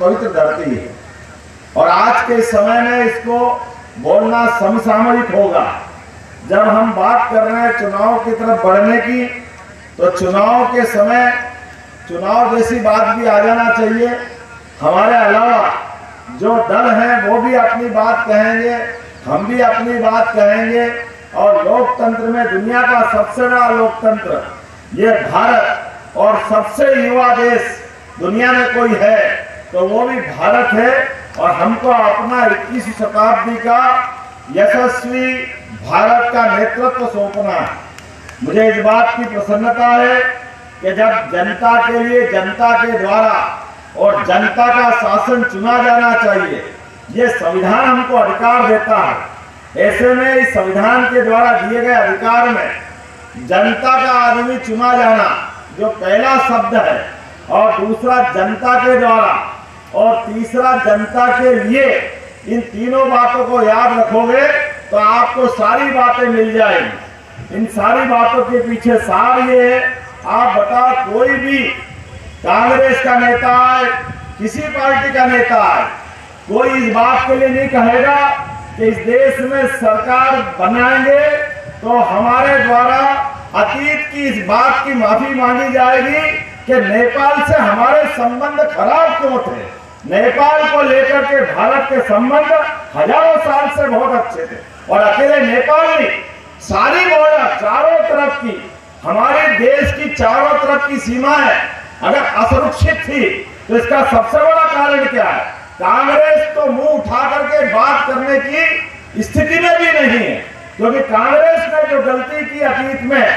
पवित्र धरती है और आज के समय में इसको बोलना समसामयिक होगा। जब हम बात कर रहे हैं चुनाव की तरफ बढ़ने की, तो चुनाव के समय चुनाव जैसी बात भी आ जाना चाहिए। हमारे अलावा जो दल हैं वो भी अपनी बात कहेंगे, हम भी अपनी बात कहेंगे। और लोकतंत्र में दुनिया का सबसे बड़ा लोकतंत्र ये भारत और सबसे युवा देश दुनिया में कोई है तो वो भी भारत है। और हमको अपना 21वीं शताब्दी का यशस्वी भारत का नेतृत्व सौंपना है। मुझे इस बात की प्रसन्नता है कि जब जनता के लिए जनता के द्वारा और जनता का शासन चुना जाना चाहिए, ये संविधान हमको अधिकार देता है। ऐसे में इस संविधान के द्वारा दिए गए अधिकार में जनता का आदमी चुना जाना जो पहला शब्द है, और दूसरा जनता के द्वारा और तीसरा जनता के लिए, इन तीनों बातों को याद रखोगे तो आपको सारी बातें मिल जाएंगी। इन सारी बातों के पीछे सार ये है, आप बताओ कोई भी कांग्रेस का नेता है, किसी पार्टी का नेता है, कोई इस बात के लिए नहीं कहेगा कि इस देश में सरकार बनाएंगे तो हमारे द्वारा अतीत की इस बात की माफी मांगी जाएगी कि नेपाल से हमारे संबंध खराब क्यों थे। नेपाल को लेकर के भारत के संबंध हजारों साल से बहुत अच्छे थे, और अकेले नेपाल नहीं, सारी बॉर्डर चारों तरफ की, हमारे देश की चारों तरफ की सीमाएं अगर असुरक्षित थी तो इसका सबसे बड़ा कारण क्या है? कांग्रेस तो मुंह उठा करके बात करने की स्थिति में भी नहीं है, क्योंकि कांग्रेस ने जो गलती की अतीत में,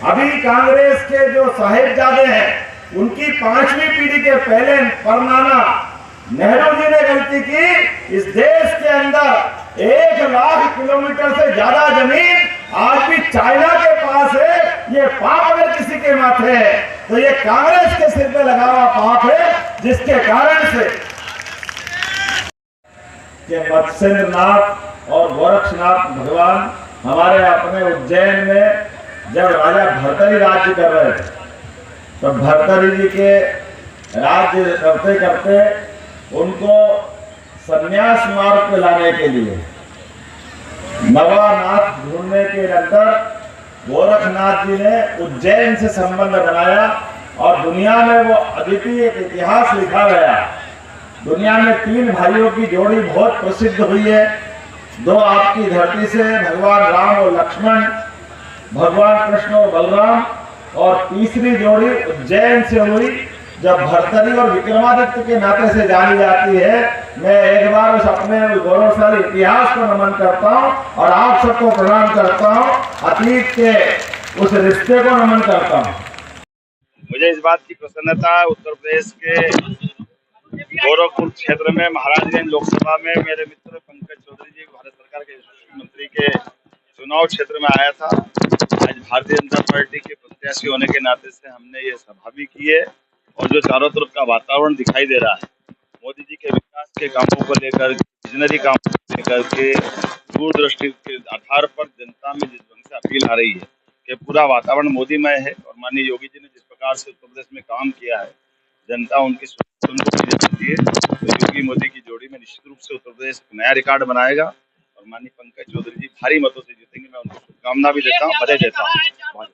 अभी कांग्रेस के जो साहिबजादे हैं उनकी 5वीं पीढ़ी के पहले परनाना नेहरू जी ने गलती की। इस देश के अंदर 1 लाख किलोमीटर से ज्यादा जमीन आज भी चाइना के पास है। ये पाप अगर किसी के माथे है तो ये कांग्रेस के सिर पे लगा हुआ पाप है, जिसके कारण से कि मत्स्येंद्रनाथ और गोरक्षनाथ भगवान हमारे अपने उज्जैन में जब राजा भर्तृहरि राज्य कर रहे थे, तो भर्तृहरि जी के राज्य करते करते उनको संन्यास मार्ग पे लाने के लिए नवानाथ ढूंढने के अंदर गोरखनाथ जी ने उज्जैन से संबंध बनाया, और दुनिया में वो अद्वितीय एक इतिहास लिखा गया। दुनिया में 3 भाइयों की जोड़ी बहुत प्रसिद्ध हुई है। 2 आपकी धरती से भगवान राम और लक्ष्मण, भगवान कृष्ण और बलराम, और तीसरी जोड़ी उज्जैन से हुई जब भर्तृहरि और विक्रमादित्य के नाते से जानी जाती है। मैं एक बार उस अपने गौरवशाली इतिहास को नमन करता हूं और आप सबको प्रणाम करता हूं, अतीत के उस रिश्ते को नमन करता हूं। मुझे इस बात की प्रसन्नता है, उत्तर प्रदेश के गोरखपुर क्षेत्र में महाराजगंज लोकसभा में मेरे मित्र पंकज चौधरी जी भारत सरकार के यशस्वी मंत्री के चुनाव क्षेत्र में आया था। आज भारतीय जनता पार्टी के प्रत्याशी होने के नाते से हमने ये सभा भी की है, और जो चारों तरफ का वातावरण दिखाई दे रहा है, मोदी जी के विकास के कामों को लेकर, विजनरी कामों को लेकर के, दूरदृष्टि के आधार पर जनता में जिस ढंग से अपील आ रही है कि पूरा वातावरण मोदीमय है। और माननीय योगी जी ने जिस प्रकार से उत्तर प्रदेश में काम किया है, जनता उनकी जानती है, तो योगी मोदी की जोड़ी में निश्चित रूप से उत्तर प्रदेश एक नया रिकॉर्ड बनाएगा। और माननीय पंकज चौधरी जी भारी मतों से जीतेंगे। मैं उनको शुभकामना भी देता हूँ, बधाई देता हूँ।